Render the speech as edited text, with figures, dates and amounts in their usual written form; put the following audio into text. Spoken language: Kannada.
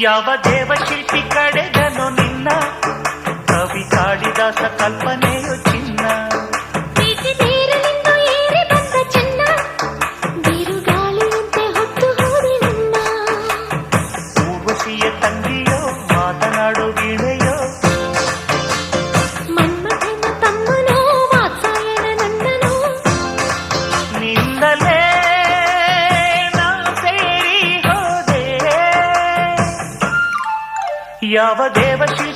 ಯಾವ ದೇವಶಿಲ್ಪಿ ಕಡೆಗನು ನಿನ್ನ ಕವಿ ಕಾಳಿದಾಸ ಕಲ್ಪನೆಯು ಚಿನ್ನ ಊರ್ವಶಿಯ ತಂಗಿಯೋ ಮಾತನಾಡು ವೀಣೆಯೋ ಮನ್ಮಥನ ತಮ್ಮನೋ ವಾತ್ಸಾಯನ ನಂದನೋ ನಿಂದಲೇ ನಾ ಸೇರಿ ಹೋದೆ ಯಾವ ದೇವಶಿಲ್ಪಿ